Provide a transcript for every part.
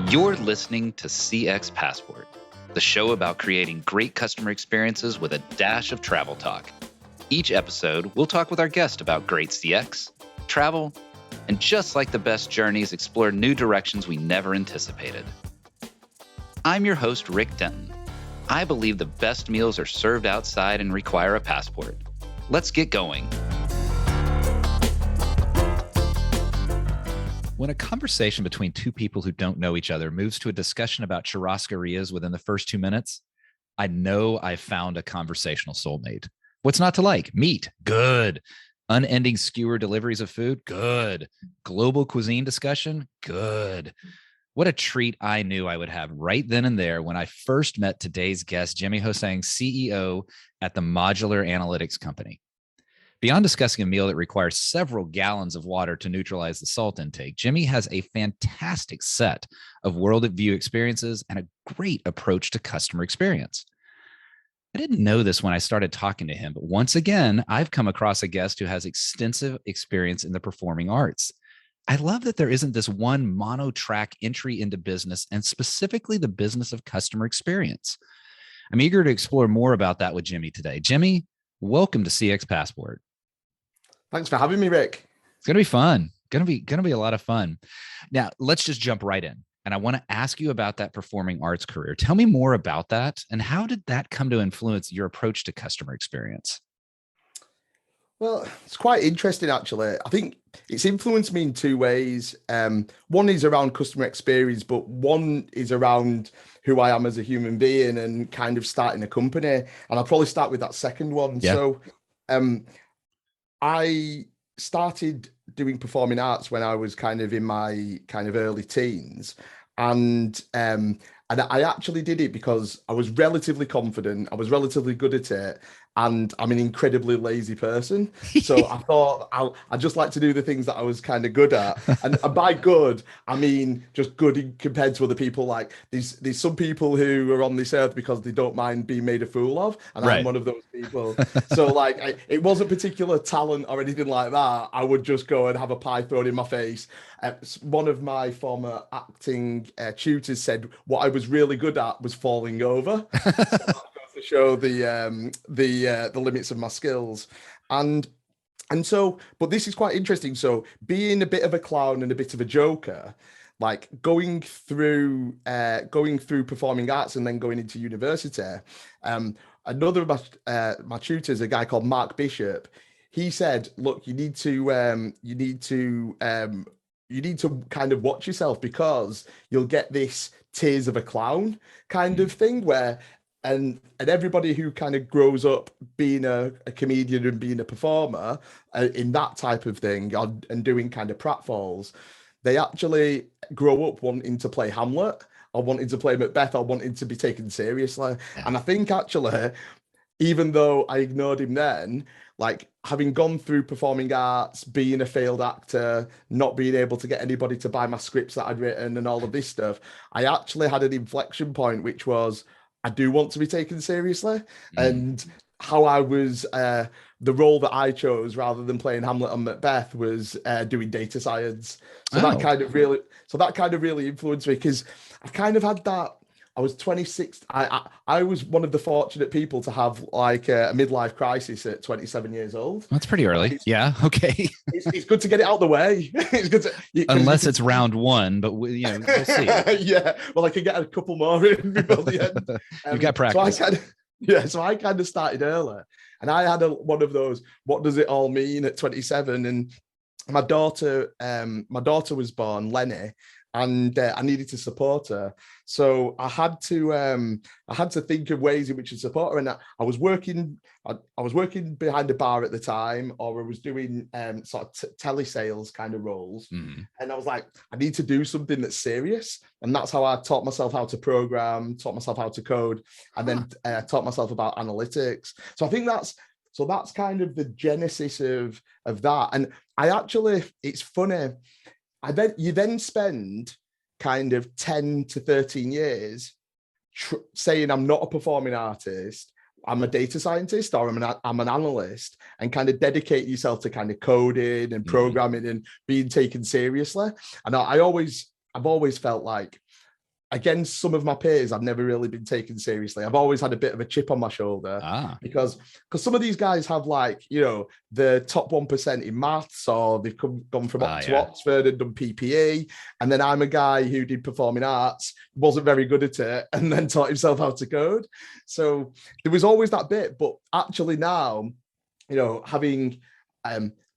You're listening to CX Passport, the show about creating great customer experiences with a dash of travel talk. Each episode, we'll talk with our guest about great CX, travel, and just like the best journeys, explore new directions we never anticipated. I'm your host, Rick Denton. I believe the best meals are served outside and require a passport. Let's get going. When a conversation between two people who don't know each other moves to a discussion about churrascarias within the first 2 minutes, I know I've found a conversational soulmate. What's not to like? Meat, good. Unending skewer deliveries of food, good. Global cuisine discussion, good. What a treat I knew I would have right then and there when I first met today's guest, Jimmy Hosang, CEO at the Modular Analytics Company. Beyond discussing a meal that requires several gallons of water to neutralize the salt intake, Jimmy has a fantastic set of worldview experiences and a great approach to customer experience. I didn't know this when I started talking to him, but once again, I've come across a guest who has extensive experience in the performing arts. I love that there isn't this one mono-track entry into business, and specifically the business of customer experience. I'm eager to explore more about that with Jimmy today. Jimmy, welcome to CX Passport. Thanks for having me, Rick. It's going to be fun. Going to be a lot of fun. Now, let's just jump right in. And I want to ask you about that performing arts career. Tell me more about that. And how did that come to influence your approach to customer experience? Well, it's quite interesting, actually. I think it's influenced me in two ways. One is around customer experience, but one is around who I am as a human being and kind of starting a company. And I'll probably start with that second one. Yeah. So I started doing performing arts when I was kind of in my kind of early teens. And I actually did it because I was relatively confident. I was relatively good at it. And I'm an incredibly lazy person. So I thought I'd just like to do the things that I was kind of good at. And by good, I mean just good compared to other people. Like there's some people who are on this earth because they don't mind being made a fool of. And Right. I'm one of those people. So like it wasn't particular talent or anything like that. I would just go and have a pie thrown in my face. One of my former acting tutors said what I was really good at was falling over. To show the limits of my skills, and so, but this is quite interesting. So being a bit of a clown and a bit of a joker, like going through performing arts and then going into university. Another of my tutors, a guy called Mark Bishop, he said, "Look, you need to kind of watch yourself because you'll get this tears of a clown kind of thing where." And everybody who kind of grows up being a comedian and being a performer in that type of thing and doing kind of pratfalls, they actually grow up wanting to play Hamlet or wanting to play Macbeth or wanting to be taken seriously. Yeah. And I think actually, even though I ignored him then, like having gone through performing arts, being a failed actor, not being able to get anybody to buy my scripts that I'd written and all of this stuff, I actually had an inflection point, which was, I do want to be taken seriously. And how I was, the role that I chose rather than playing Hamlet and Macbeth was doing data science. So that kind of really influenced me because I've kind of had that. I was 26. I was one of the fortunate people to have like a midlife crisis at 27 years old. That's pretty early. Yeah. Okay. It's good to get it out of the way. It's good to, unless it's round one, but we'll see. Yeah. Well, I can get a couple more in before the end. You've got practice. So I kind of started early, and I had one of those. What does it all mean at 27? And my daughter was born, Lenny. And I needed to support her, so I had to think of ways in which to support her. And I was working behind a bar at the time, or I was doing sort of telesales kind of roles. Mm-hmm. And I was like, I need to do something that's serious, and that's how I taught myself how to program, taught myself how to code, and then taught myself about analytics. So I think that's kind of the genesis of that. And it's funny. You then spend kind of 10 to 13 years saying I'm not a performing artist, I'm a data scientist, or I'm an analyst, and kind of dedicate yourself to kind of coding and programming and being taken seriously. And I've always felt like against some of my peers, I've never really been taken seriously. I've always had a bit of a chip on my shoulder because some of these guys have like, you know, the top 1% in maths, or they've gone from Oxford and done PPE. And then I'm a guy who did performing arts, wasn't very good at it, and then taught himself how to code. So there was always that bit. But actually now, you know, having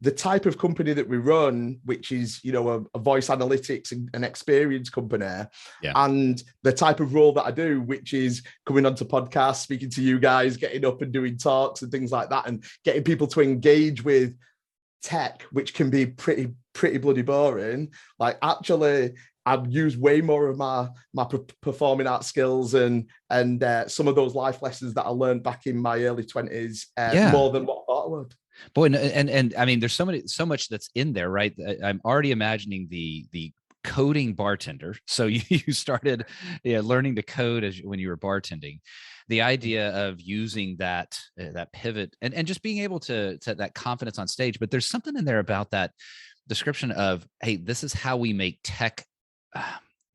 the type of company that we run, which is, you know, a voice analytics and experience company, and the type of role that I do, which is coming onto podcasts, speaking to you guys, getting up and doing talks and things like that, and getting people to engage with tech, which can be pretty bloody boring. Like, actually, I've used way more of my performing arts skills and some of those life lessons that I learned back in my early 20s more than what I thought I would. Boy, and I mean, there's so much that's in there, right? I'm already imagining the coding bartender. So you started learning to code when you were bartending. The idea of using that pivot and just being able to that confidence on stage. But there's something in there about that description of, hey, this is how we make tech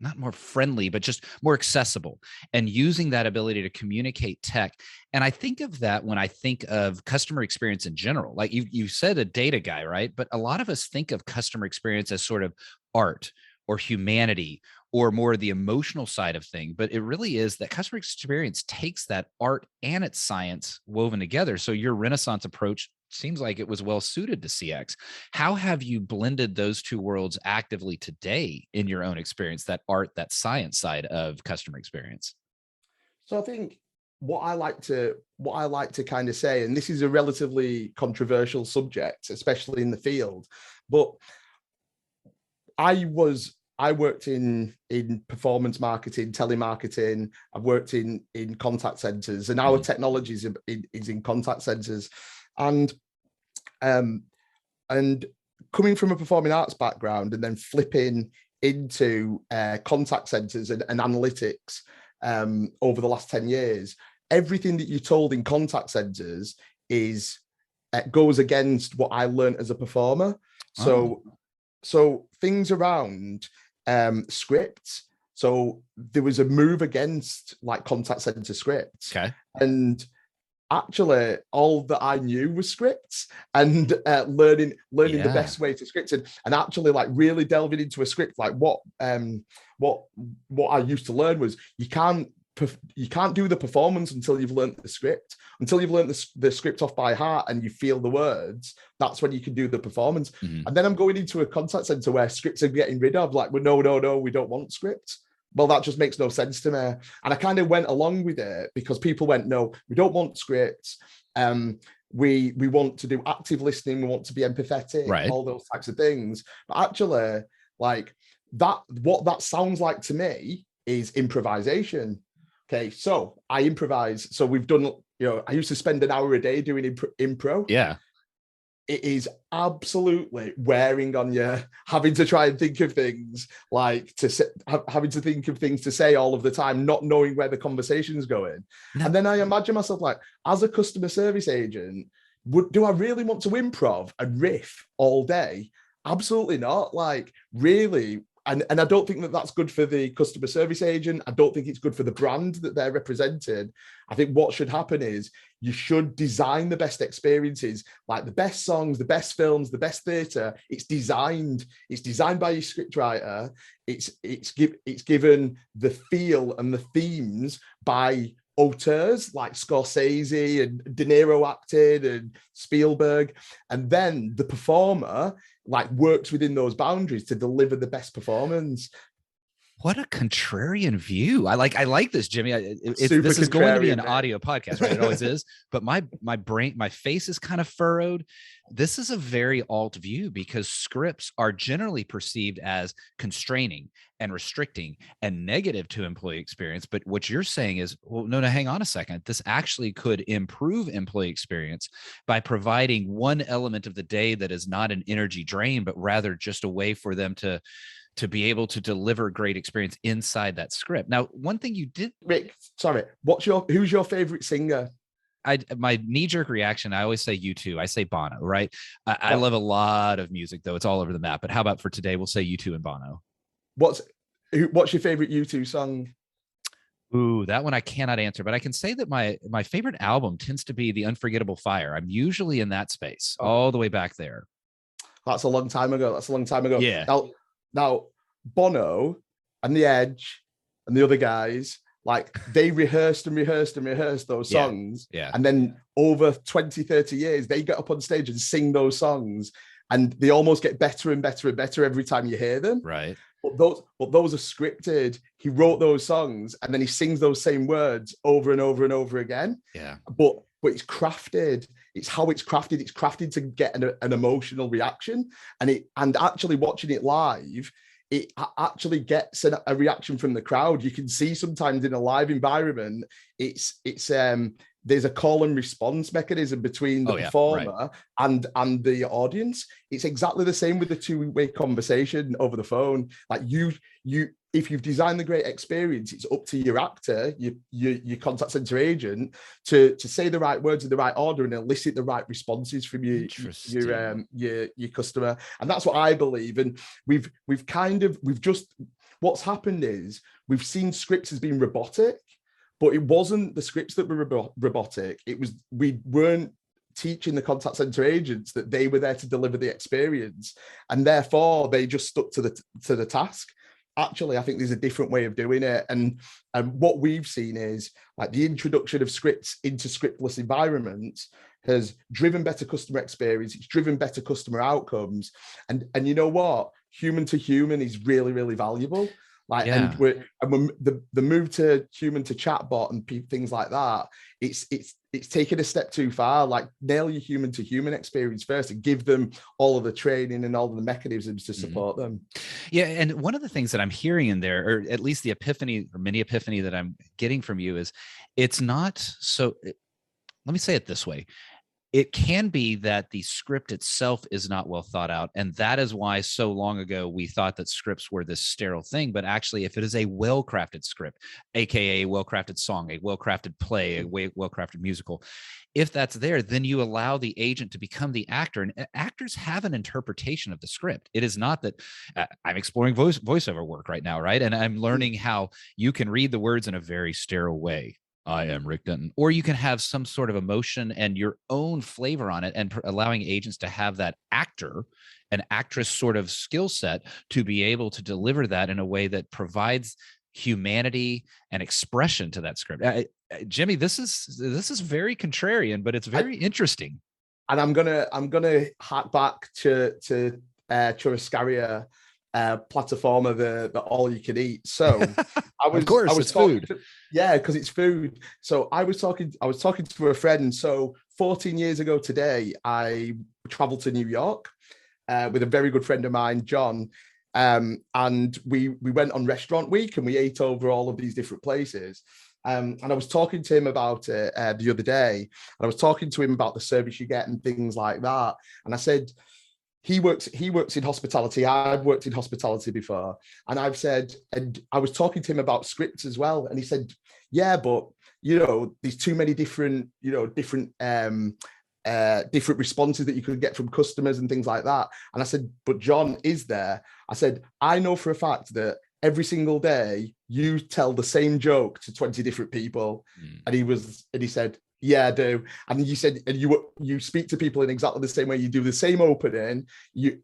not more friendly, but just more accessible, and using that ability to communicate tech. And I think of that when I think of customer experience in general. Like you said, a data guy, right? But a lot of us think of customer experience as sort of art or humanity or more the emotional side of thing. But it really is that customer experience takes that art and its science woven together. So your Renaissance approach seems like it was well suited to CX. How have you blended those two worlds actively today in your own experience, that art, that science side of customer experience? So I think what I like to kind of say, and this is a relatively controversial subject, especially in the field, but I worked in performance marketing, telemarketing. I've worked in contact centers, and our technology is in contact centers. And coming from a performing arts background and then flipping into contact centers and analytics over the last 10 years, everything that you're told in contact centers goes against what I learned as a performer. So things around scripts. So there was a move against like contact center scripts. Okay. And actually all that I knew was scripts, and learning the best way to script it, and actually like really delving into a script. Like what I used to learn was you can't do the performance until you've learned the script. Until you've learned the script off by heart and you feel the words, that's when you can do the performance. And then I'm going into a contact center where scripts are getting rid of. Like, well, no, we don't want scripts. Well, that just makes no sense to me. And I kind of went along with it because people went, no, we don't want scripts. We want to do active listening. We want to be empathetic, right? All those types of things. But actually, like what that sounds like to me is improvisation. Okay, so I improvise. So we've done, I used to spend an hour a day doing impro. Yeah. It is absolutely wearing on you, having to try and think of things having to think of things to say all of the time, not knowing where the conversation's going. No. And then I imagine myself like, as a customer service agent, do I really want to improv and riff all day? Absolutely not. Like, really. And I don't think that that's good for the customer service agent. I don't think it's good for the brand that they're represented. I think what should happen is you should design the best experiences, like the best songs, the best films, the best theatre. It's designed by your scriptwriter. It's given the feel and the themes by auteurs like Scorsese and De Niro acted and Spielberg, and then the performer like works within those boundaries to deliver the best performance. What a contrarian view. I like this, Jimmy. This is going to be an audio podcast, right? It always is. But my face is kind of furrowed. This is a very alt view because scripts are generally perceived as constraining and restricting and negative to employee experience. But what you're saying is, well, no, hang on a second. This actually could improve employee experience by providing one element of the day that is not an energy drain, but rather just a way for them to be able to deliver great experience inside that script. Now, one thing you did, Rick, sorry, who's your favorite singer? My knee-jerk reaction, I always say U2. I say Bono, right? I love a lot of music, though. It's all over the map. But how about for today, we'll say U2 and Bono. What's your favorite U2 song? Ooh, that one I cannot answer, but I can say that my favorite album tends to be The Unforgettable Fire. I'm usually in that space, all the way back there. That's a long time ago. That's a long time ago. Yeah. Now, Bono and The Edge and the other guys, like they rehearsed and rehearsed and rehearsed those songs. Yeah. And then over 20, 30 years, they get up on stage and sing those songs. And they almost get better and better and better every time you hear them. Right. But those are scripted. He wrote those songs and then he sings those same words over and over and over again. Yeah. But it's crafted. It's how it's crafted. It's crafted to get an emotional reaction. And actually watching it live, it actually gets a reaction from the crowd. You can see sometimes in a live environment, there's a call and response mechanism between the performer and the audience. It's exactly the same with the two-way conversation over the phone. Like if you've designed the great experience, it's up to your actor, your contact center agent, to say the right words in the right order and elicit the right responses from your customer. And that's what I believe. And what's happened is we've seen scripts as being robotic. But it wasn't the scripts that were robotic. We weren't teaching the contact center agents that they were there to deliver the experience, and therefore they just stuck to the task. Actually, I think there's a different way of doing it, and what we've seen is like the introduction of scripts into scriptless environments has driven better customer experience. It's driven better customer outcomes, and you know what? Human to human is really, really valuable. Like, and the move to human to chatbot and things like that, it's taken a step too far. Like, nail your human to human experience first and give them all of the training and all of the mechanisms to support them. Yeah. And one of the things that I'm hearing in there, or at least the epiphany or mini epiphany that I'm getting from you, is it's not so, let me say it this way. It can be that the script itself is not well thought out. And that is why so long ago we thought that scripts were this sterile thing. But actually, if it is a well-crafted script, AKA a well-crafted song, a well-crafted play, a well-crafted musical, if that's there, then you allow the agent to become the actor. And actors have an interpretation of the script. It is not that I'm exploring voiceover work right now, right? And I'm learning how you can read the words in a very sterile way. I am Rick Denton. Or you can have some sort of emotion and your own flavor on it, and allowing agents to have that actor and actress sort of skill set to be able to deliver that in a way that provides humanity and expression to that script. Jimmy, this is very contrarian, but it's very interesting. And I'm gonna hack back to churrascaria plataforma, the all you can eat. So of course it's food. Because it's food. So I was talking to a friend. So 14 years ago today, I traveled to New York with a very good friend of mine, John. And we went on restaurant week and we ate over all of these different places. And I was talking to him about it the other day. And I was talking to him about the service you get and things like that. And I said, he works in hospitality. I've worked in hospitality before. And I've said, and I was talking to him about scripts as well. And he said, yeah, but there's too many different responses that you could get from customers and things like that. And I said, but John, is there? I said, I know for a fact that every single day you tell the same joke to 20 different people. And he said, yeah, I do. And you said, and you speak to people in exactly the same way. You do the same opening,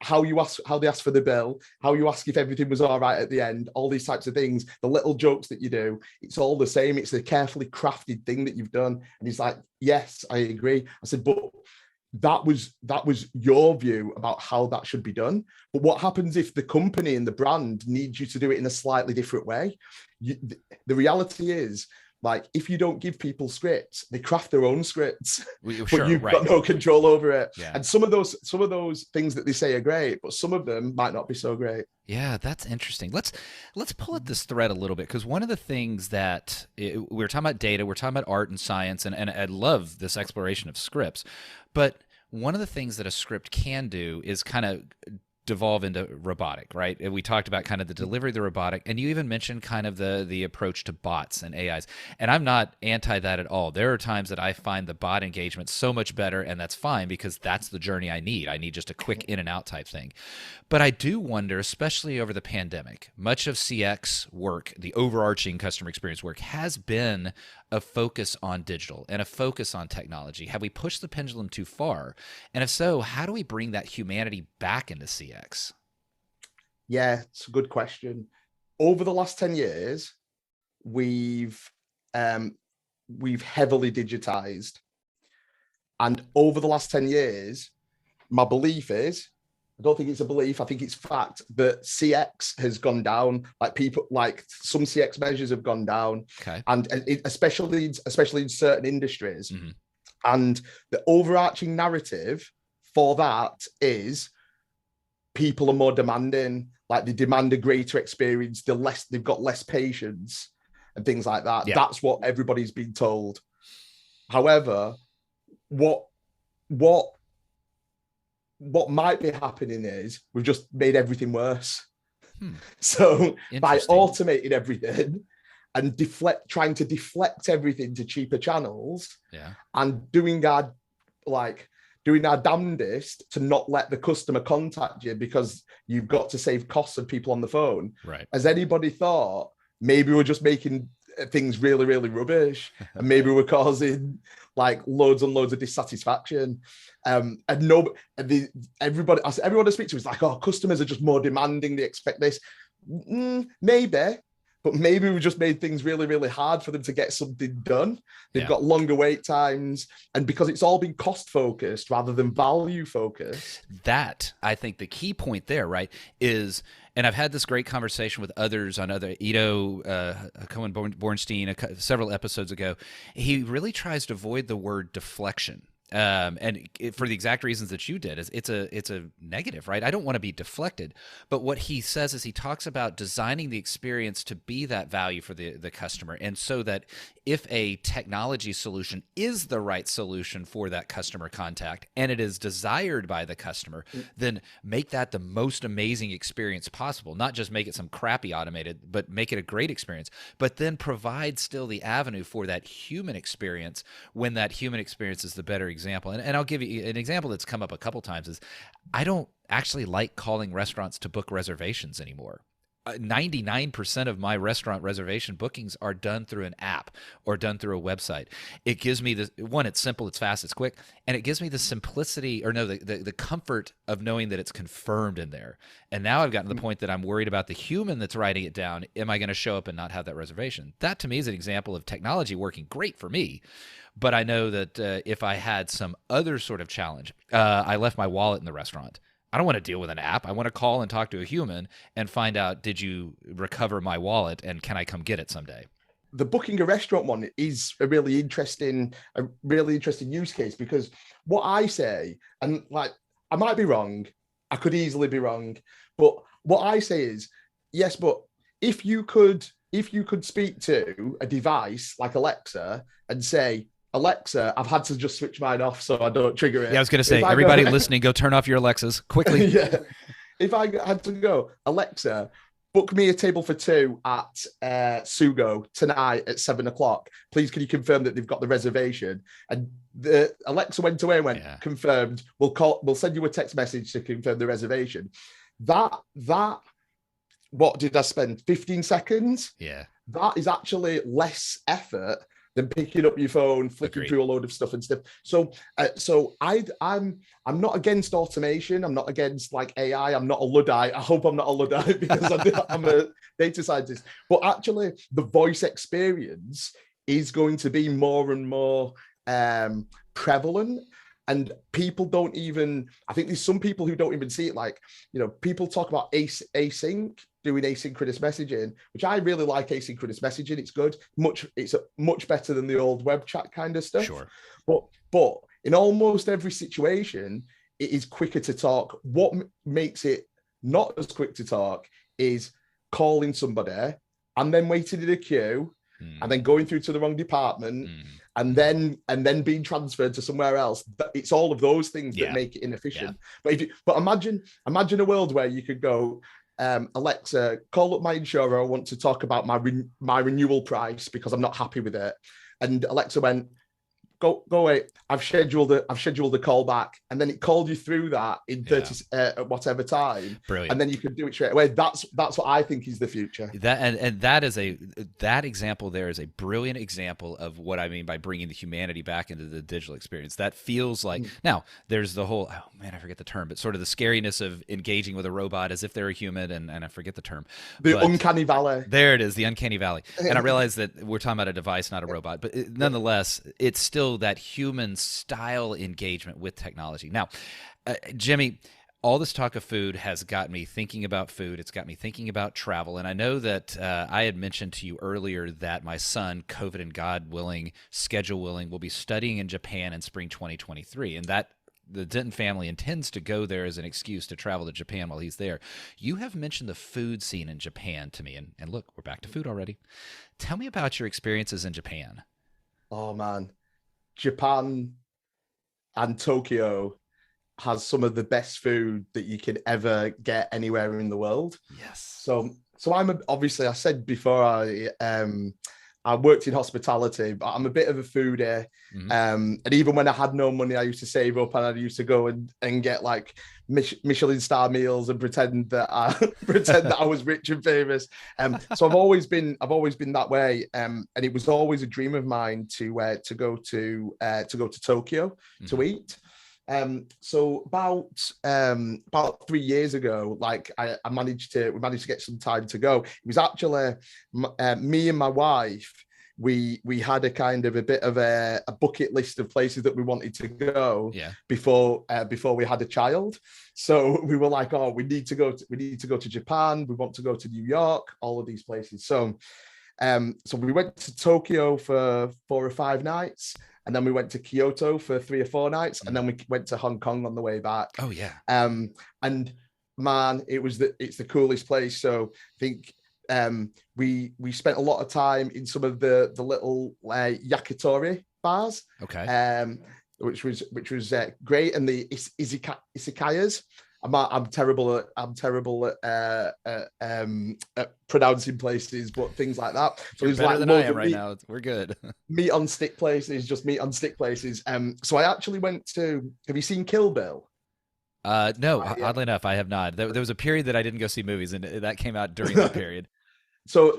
how they ask for the bill, how you ask if everything was all right at the end, all these types of things, the little jokes that you do, it's all the same. It's a carefully crafted thing that you've done. And he's like, yes, I agree. I said, but that was your view about how that should be done. But what happens if the company and the brand needs you to do it in a slightly different way? The reality is, like, if you don't give people scripts, they craft their own scripts, but you've got no control over it. Yeah. And some of those things that they say are great, but some of them might not be so great. Yeah, that's interesting. Let's pull at this thread a little bit, because one of the things that we're talking about data, we're talking about art and science, and I love this exploration of scripts. But one of the things that a script can do is kind of devolve into robotic, right? And we talked about kind of the delivery of the robotic, and you even mentioned kind of the approach to bots and AIs. And I'm not anti that at all. There are times that I find the bot engagement so much better, and that's fine because that's the journey I need. I need just a quick in and out type thing. But I do wonder, especially over the pandemic, much of CX work, the overarching customer experience work, has been a focus on digital and a focus on technology. Have we pushed the pendulum too far? And if so, how do we bring that humanity back into CX? Yeah, it's a good question. Over the last 10 years, we've heavily digitized. And over the last 10 years, my belief is, I don't think it's a belief, I think it's fact, that CX has gone down. Like some CX measures have gone down. Okay. And especially in certain industries. Mm-hmm. And the overarching narrative for that is people are more demanding, like they demand a greater experience, they've got less patience and things like that. Yeah. That's what everybody's been told. However, what might be happening is we've just made everything worse. So by automating everything and trying to deflect everything to cheaper channels, and doing our damnedest to not let the customer contact you because you've got to save costs of people on the phone. Right. Has anybody thought maybe we're just making things really, really rubbish, and maybe we're causing like loads and loads of dissatisfaction? Everyone I speak to is like, oh, customers are just more demanding, they expect this. Maybe, but maybe we just made things really, really hard for them to get something done. They've got longer wait times, and because it's all been cost focused rather than value focused. That, I think the key point there, right, is, and I've had this great conversation with others on other, Cohen Bornstein several episodes ago. He really tries to avoid the word deflection. And for the exact reasons that you did, it's a negative, right? I don't want to be deflected. But what he says is he talks about designing the experience to be that value for the customer. And so that if a technology solution is the right solution for that customer contact and it is desired by the customer, then make that the most amazing experience possible. Not just make it some crappy automated, but make it a great experience. But then provide still the avenue for that human experience when that human experience is the better example. And I'll give you an example that's come up a couple times is I don't actually like calling restaurants to book reservations anymore. 99% of my restaurant reservation bookings are done through an app or done through a website. It gives me it's simple, it's fast, it's quick, and it gives me the simplicity the comfort of knowing that it's confirmed in there. And now I've gotten to the point that I'm worried about the human that's writing it down. Am I going to show up and not have that reservation? That to me is an example of technology working great for me. But I know that if I had some other sort of challenge, I left my wallet in the restaurant. I don't want to deal with an app. I want to call and talk to a human and find out, did you recover my wallet and can I come get it someday? The booking a restaurant one is a really interesting use case, because what I say, and like, I might be wrong, I could easily be wrong, but what I say is, yes, but if you could speak to a device like Alexa and say, Alexa, I've had to just switch mine off so I don't trigger it. Yeah, I was going to say, everybody listening, go turn off your Alexas quickly. Yeah. If I had to go, Alexa, book me a table for two at Sugo tonight at 7:00. Please, can you confirm that they've got the reservation? And the Alexa went away and went, confirmed. We'll send you a text message to confirm the reservation. That, what did I spend? 15 seconds? Yeah. That is actually less effort than picking up your phone, flicking through a load of stuff and stuff. So I'm not against automation. I'm not against like AI. I'm not a Luddite. I hope I'm not a Luddite because I'm a data scientist. But actually, the voice experience is going to be more and more prevalent. And people don't even, I think there's some people who don't even see it. Like, people talk about async, doing asynchronous messaging, which I really like asynchronous messaging. It's good. It's much better than the old web chat kind of stuff. Sure. But in almost every situation, it is quicker to talk. What makes it not as quick to talk is calling somebody and then waiting in a queue and then going through to the wrong department then being transferred to somewhere else. It's all of those things that make it inefficient. But imagine a world where you could go, Alexa, call up my insurer. I want to talk about my renewal price because I'm not happy with it. And Alexa went, go away. I've scheduled a call back, and then it called you through that in 30 whatever time. Brilliant. And then you could do it straight away. That's what I think is the future. That example there is a brilliant example of what I mean by bringing the humanity back into the digital experience. That feels like now there's the whole, oh man, I forget the term, but sort of the scariness of engaging with a robot as if they're a human, and I forget the term. The uncanny valley. There it is, the uncanny valley. And I realize that we're talking about a device, not a robot, but nonetheless, it's still that human style engagement with technology. Now, Jimmy, all this talk of food has got me thinking about food. It's got me thinking about travel. And I know that I had mentioned to you earlier that my son, COVID and God willing, schedule willing, will be studying in Japan in spring 2023. And that the Denton family intends to go there as an excuse to travel to Japan while he's there. You have mentioned the food scene in Japan to me. And look, we're back to food already. Tell me about your experiences in Japan. Oh, man. Japan and Tokyo has some of the best food that you can ever get anywhere in the world. Yes. So obviously I said before I worked in hospitality, but I'm a bit of a foodie. And even when I had no money, I used to save up and I used to go and get like Michelin star meals and pretend that I was rich and famous. So I've always been that way. And it was always a dream of mine to go to Tokyo to eat. So about 3 years ago, like we managed to get some time to go. It was actually me and my wife. We had a kind of a bit of a bucket list of places that we wanted to go before we had a child. So we were like, oh, we need to go to Japan. We want to go to New York, all of these places. So we went to Tokyo for 4 or 5 nights. And then we went to Kyoto for 3 or 4 nights, and then we went to Hong Kong on the way back. Oh yeah. And man, it's the coolest place. So I think we spent a lot of time in some of the little yakitori bars. Okay. Which was great, and the izakayas. I'm terrible at pronouncing places, but things like that. So You're better than I am right now. We're good. Meat on stick places, just meat on stick places. So I actually went to. Have you seen Kill Bill? No, oddly enough, I have not. There was a period that I didn't go see movies, and that came out during that period. So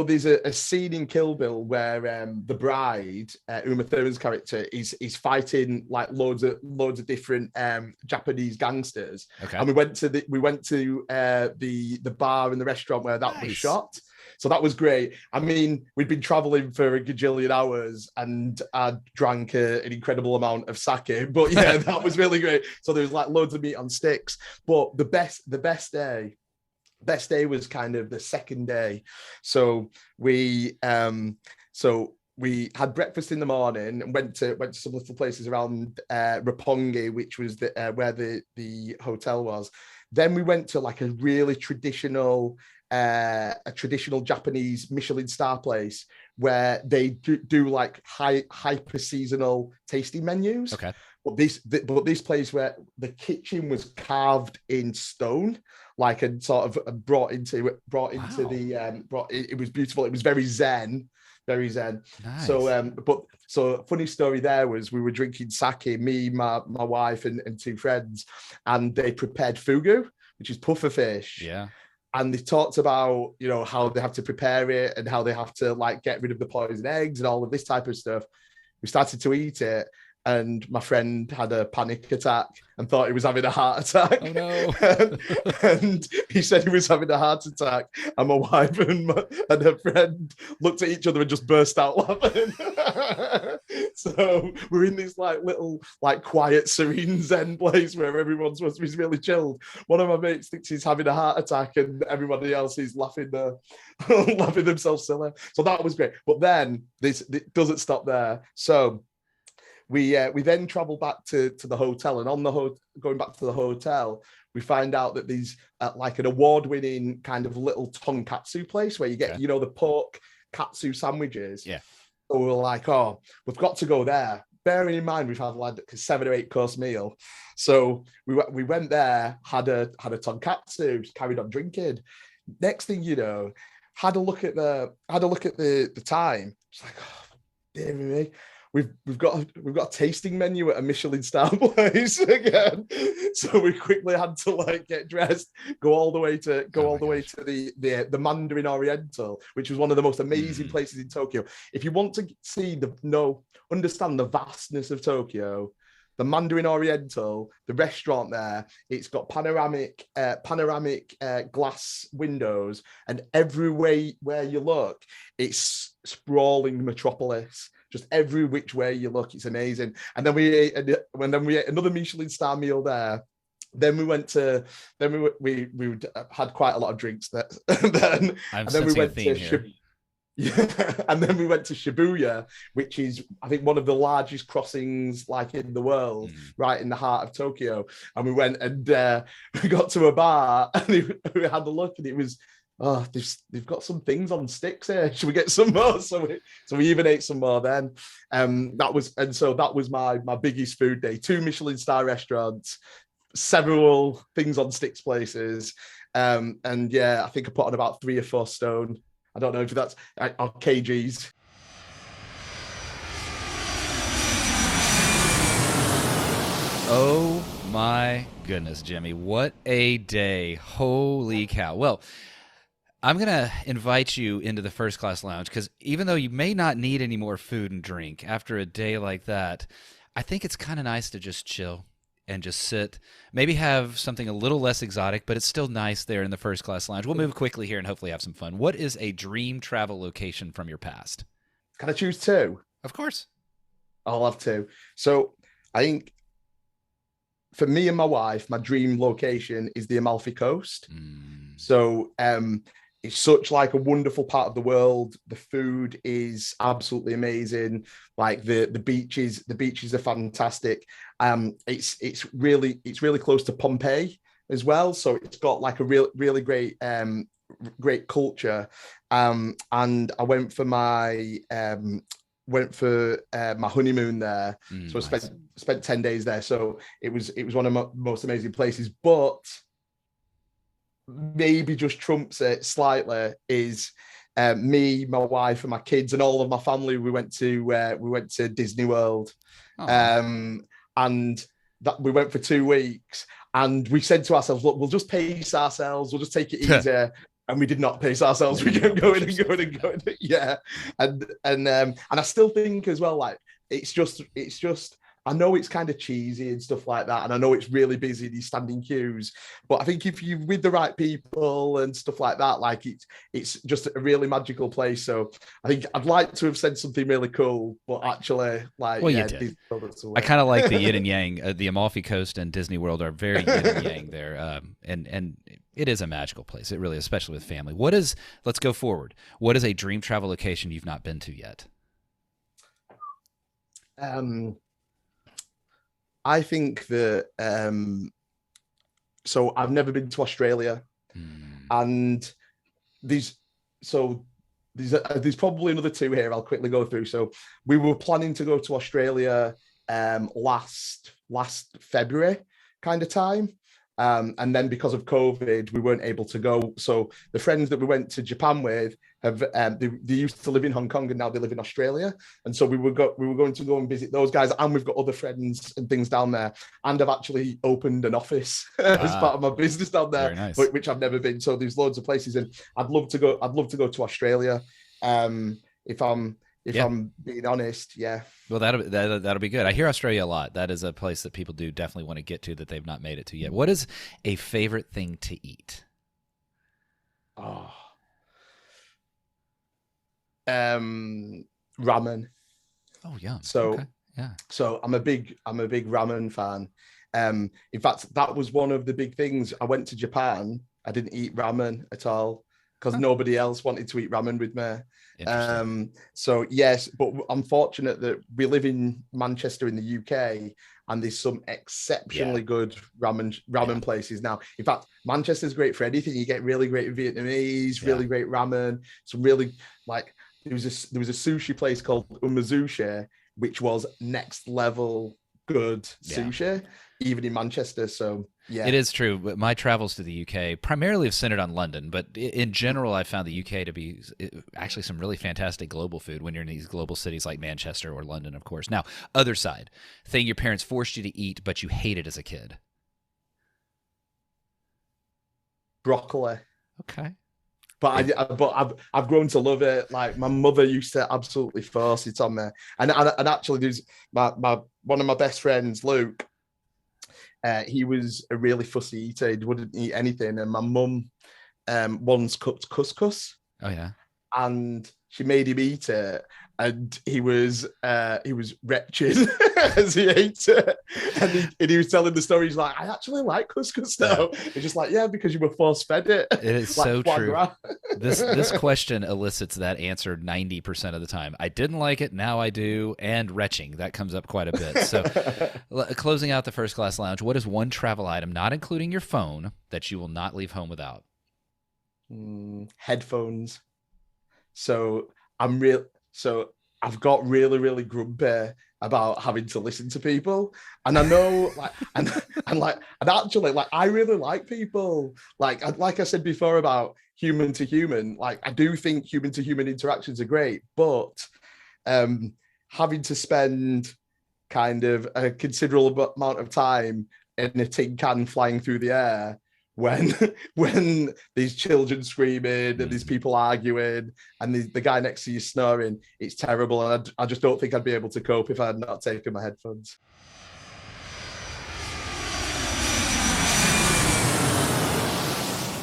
there's a scene in Kill Bill where the bride, Uma Thurman's character, is fighting like loads of different Japanese gangsters. Okay. And we went to the bar and the restaurant where that was shot. So that was great. I mean, we'd been traveling for a gajillion hours and I drank an incredible amount of sake. But yeah, that was really great. So there was like loads of meat on sticks. But the best day was kind of the second day. So we had breakfast in the morning and went to some little places around Roppongi, which was where the hotel was. Then we went to like a really traditional Japanese Michelin star place where they do like hyper seasonal tasting menus. Okay. But this place where the kitchen was carved in stone, like, and sort of brought into it was beautiful. It was very zen. Nice. So funny story there was we were drinking sake, me, my wife and 2 friends, and they prepared fugu, which is puffer fish. Yeah. And they talked about, how they have to prepare it and how they have to like get rid of the poison eggs and all of this type of stuff. We started to eat it, and my friend had a panic attack and thought he was having a heart attack. Oh no! and he said he was having a heart attack, and my wife and her friend looked at each other and just burst out laughing. So we're in this like little like quiet, serene zen place where everyone's supposed to be really chilled. One of my mates thinks he's having a heart attack, and everybody else is laughing themselves silly. So that was great. But then this doesn't stop there. So we then travel back to the hotel, and going back to the hotel, we find out that these like an award-winning kind of little tonkatsu place where you get the pork katsu sandwiches. Yeah. So we were like, oh, we've got to go there. Bearing in mind we've had like a 7 or 8 course meal, so we went there, had a tonkatsu, carried on drinking. Next thing you know, had a look at the time. It's like, oh, dear me. We've got a tasting menu at a Michelin star place again, so we quickly had to like get dressed, go all the way to the Mandarin Oriental, which was one of the most amazing places in Tokyo. If you want to see understand the vastness of Tokyo, the Mandarin Oriental, the restaurant there, it's got panoramic glass windows, and everywhere where you look, it's sprawling metropolis. Just every which way you look, it's amazing. And then we ate another Michelin star meal there. Then we had quite a lot of drinks there. and then we went to and then we went to Shibuya, which is, I think, one of the largest crossings like in the world, right in the heart of Tokyo. And we went and we got to a bar and we had a look, and it was, oh, they've got some things on sticks here. Should we get some more? So we even ate some more then. That was my biggest food day. 2 Michelin star restaurants, several things on sticks places. And yeah, I think I put on about 3 or 4 stone. I don't know if that's or kgs. Oh my goodness, Jimmy. What a day. Holy cow. Well, I'm going to invite you into the first class lounge, because even though you may not need any more food and drink after a day like that, I think it's kind of nice to just chill and just sit, maybe have something a little less exotic, but it's still nice there in the first class lounge. We'll move quickly here and hopefully have some fun. What is a dream travel location from your past? Can I choose 2? Of course. I'll have 2. So I think for me and my wife, my dream location is the Amalfi Coast. So it's such like a wonderful part of the world. The food is absolutely amazing. Like the beaches are fantastic. It's really close to Pompeii as well. So it's got like a really great culture. And I went for my honeymoon there. So I spent 10 days there. So it was one of my most amazing places. But maybe just trumps it slightly is me, my wife, and my kids, and all of my family. We went to Disney World, and that we went for 2 weeks. And we said to ourselves, "Look, we'll just pace ourselves. We'll just take it easier." And we did not pace ourselves. We kept going and going and going. Yeah, and I still think as well, like it's just. I know it's kind of cheesy and stuff like that, and I know it's really busy, these standing queues, but I think if you're with the right people and stuff like that, like it's just a really magical place. So I think I'd like to have said something really cool, but actually, like, well, you did. I kind of like the yin and yang. The Amalfi Coast and Disney World are very yin and yang there, and it is a magical place. It really, especially with family. Let's go forward. What is a dream travel location you've not been to yet? I think that so I've never been to Australia, and there's probably another 2 here I'll quickly go through. So we were planning to go to Australia last February kind of time. And then because of COVID, we weren't able to go. So the friends that we went to Japan with have they used to live in Hong Kong, and now they live in Australia. And so we were going to go and visit those guys, and we've got other friends and things down there. And I've actually opened an office as part of my business down there, nice. which I've never been. So there's loads of places, and I'd love to go to Australia. If I'm being honest, yeah. Well, that'll be good. I hear Australia a lot. That is a place that people do definitely want to get to that they've not made it to yet. What is a favorite thing to eat? Oh, ramen. Oh, yeah. So okay. Yeah. So I'm a big ramen fan. In fact, that was one of the big things. I went to Japan. I didn't eat ramen at all because nobody else wanted to eat ramen with me. So yes, but I'm fortunate that we live in Manchester in the UK, and there's some exceptionally good ramen places now. In fact, Manchester's great for anything. You get really great Vietnamese, really great ramen, some really like there was a sushi place called Umazushi, which was next level good sushi, even in Manchester. So yeah, it is true. But my travels to the UK primarily have centered on London, but in general, I found the UK to be actually some really fantastic global food when you're in these global cities like Manchester or London, of course. Now, other side, thing your parents forced you to eat, but you hated as a kid. broccoli. Okay. But I've grown to love it. Like my mother used to absolutely force it on me, and actually there's my one of my best friends, Luke. He was a really fussy eater. He wouldn't eat anything, and my mum once cooked couscous. Oh yeah. And she made him eat it, and he was wretched as he ate it. And he was telling the story. He's like, I actually like couscous now. Yeah. He's just like, yeah, because you were force fed it. It is like so true. This question elicits that answer 90% of the time. I didn't like it, now I do, and retching, that comes up quite a bit. So, closing out the first class lounge, what is one travel item, not including your phone, that you will not leave home without? Headphones. So I've got really, really grumpy about having to listen to people. And I know and actually I really like people. Like I said before about human to human, like I do think human to human interactions are great, but having to spend kind of a considerable amount of time in a tin can flying through the air when these children screaming and these people arguing and the guy next to you snoring, it's terrible. And I just don't think I'd be able to cope if I had not taken my headphones.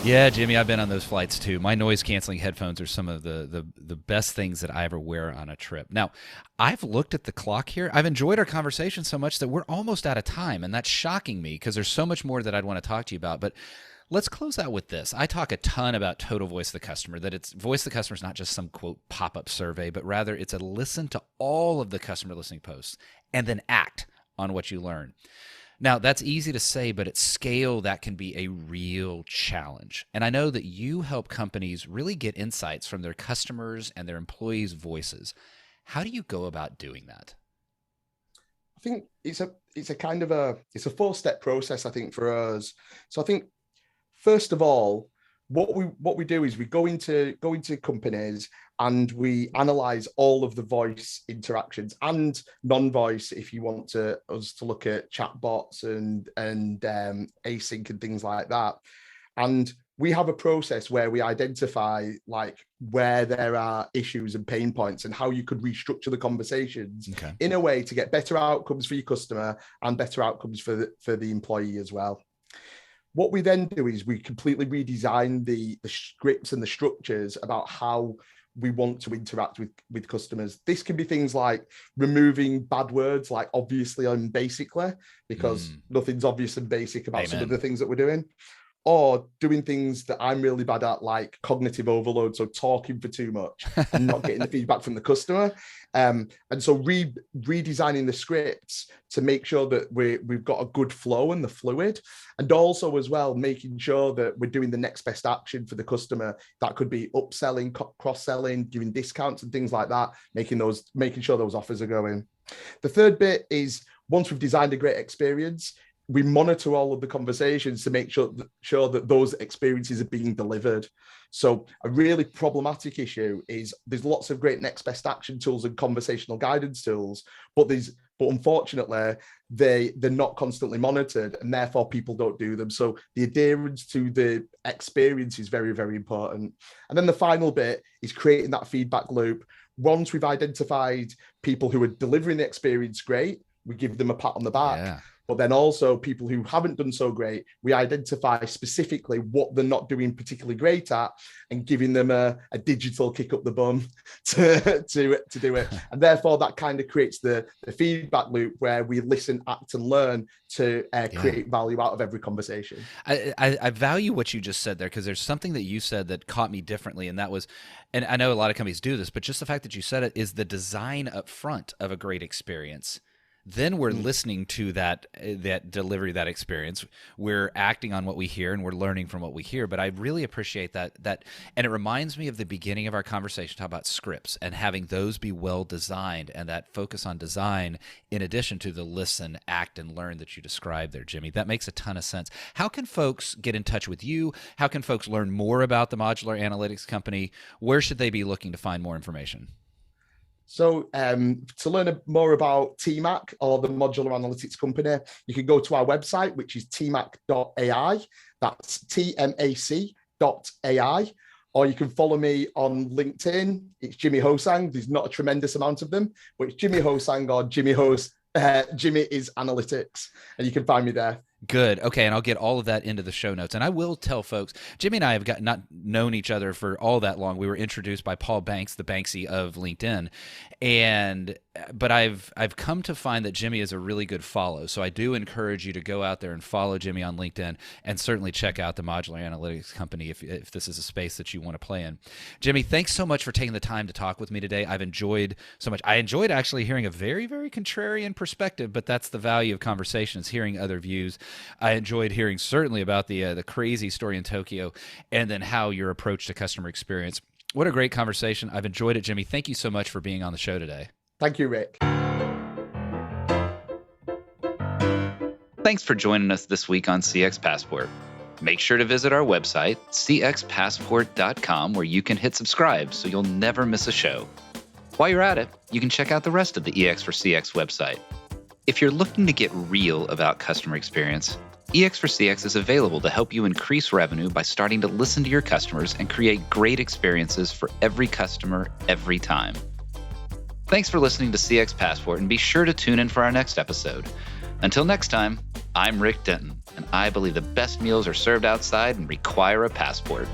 Yeah, Jimmy, I've been on those flights too. My noise-canceling headphones are some of the best things that I ever wear on a trip. Now, I've looked at the clock here. I've enjoyed our conversation so much that we're almost out of time, and that's shocking me because there's so much more that I'd want to talk to you about. But let's close out with this. I talk a ton about total voice of the customer, that it's voice of the customer is not just some, quote, pop-up survey, but rather it's a listen to all of the customer listening posts and then act on what you learn. Now, that's easy to say, but at scale, that can be a real challenge. And I know that you help companies really get insights from their customers and their employees' voices. How do you go about doing that? I think it's a kind of a 4-step process, I think, for us. So I think, first of all, what we do is we go into companies and we analyze all of the voice interactions and non-voice, if you want us to look at chatbots and async and things like that. And we have a process where we identify like where there are issues and pain points and how you could restructure the conversations in a way to get better outcomes for your customer and better outcomes for the employee as well. What we then do is we completely redesign the scripts and the structures about how we want to interact with customers. This can be things like removing bad words, like obviously and basically, because nothing's obvious and basic about some of the things that we're doing. Or doing things that I'm really bad at, like cognitive overload, so talking for too much and not getting the feedback from the customer. And so redesigning the scripts to make sure that we've got a good flow and the fluid, and also as well making sure that we're doing the next best action for the customer. That could be upselling, cross-selling, giving discounts and things like that, making sure those offers are going. The third bit is, once we've designed a great experience, we monitor all of the conversations to make sure that those experiences are being delivered. So a really problematic issue is there's lots of great next best action tools and conversational guidance tools, but unfortunately they're not constantly monitored, and therefore people don't do them. So the adherence to the experience is very, very important. And then the final bit is creating that feedback loop. Once we've identified people who are delivering the experience great, we give them a pat on the back. Yeah. But then also people who haven't done so great, we identify specifically what they're not doing particularly great at and giving them a digital kick up the bum to do it. And therefore that kind of creates the feedback loop where we listen, act and learn to create value out of every conversation. I value what you just said there, because there's something that you said that caught me differently. And that was, and I know a lot of companies do this, but just the fact that you said it is the design up front of a great experience. then we're listening to that delivery, that experience. We're acting on what we hear, and we're learning from what we hear. But I really appreciate that, and it reminds me of the beginning of our conversation, talk about scripts and having those be well designed, and that focus on design in addition to the listen, act, and learn that you described there, Jimmy. That makes a ton of sense. How can folks get in touch with you? How can folks learn more about the Modular Analytics Company? Where should they be looking to find more information? So to learn more about TMAC, or the Modular Analytics Company, you can go to our website, which is tmac.ai. That's TMAC.ai. Or you can follow me on LinkedIn. It's Jimmy Hosang. There's not a tremendous amount of them, but it's Jimmy Hosang or Jimmy is Analytics, and you can find me there. Good. Okay, and I'll get all of that into the show notes. And I will tell folks, Jimmy and I have not known each other for all that long. We were introduced by Paul Banks, the Banksy of LinkedIn, but I've come to find that Jimmy is a really good follow. So I do encourage you to go out there and follow Jimmy on LinkedIn, and certainly check out the Modular Analytics Company if this is a space that you want to play in. Jimmy, thanks so much for taking the time to talk with me today. I've enjoyed so much. I enjoyed actually hearing a very, very contrarian perspective, but that's the value of conversations, hearing other views. I enjoyed hearing certainly about the crazy story in Tokyo, and then how your approach to customer experience. What a great conversation. I've enjoyed it, Jimmy. Thank you so much for being on the show today. Thank you, Rick. Thanks for joining us this week on CX Passport. Make sure to visit our website, cxpassport.com, where you can hit subscribe so you'll never miss a show. While you're at it, you can check out the rest of the EX for CX website. If you're looking to get real about customer experience, EX for CX is available to help you increase revenue by starting to listen to your customers and create great experiences for every customer, every time. Thanks for listening to CX Passport, and be sure to tune in for our next episode. Until next time, I'm Rick Denton, and I believe the best meals are served outside and require a passport.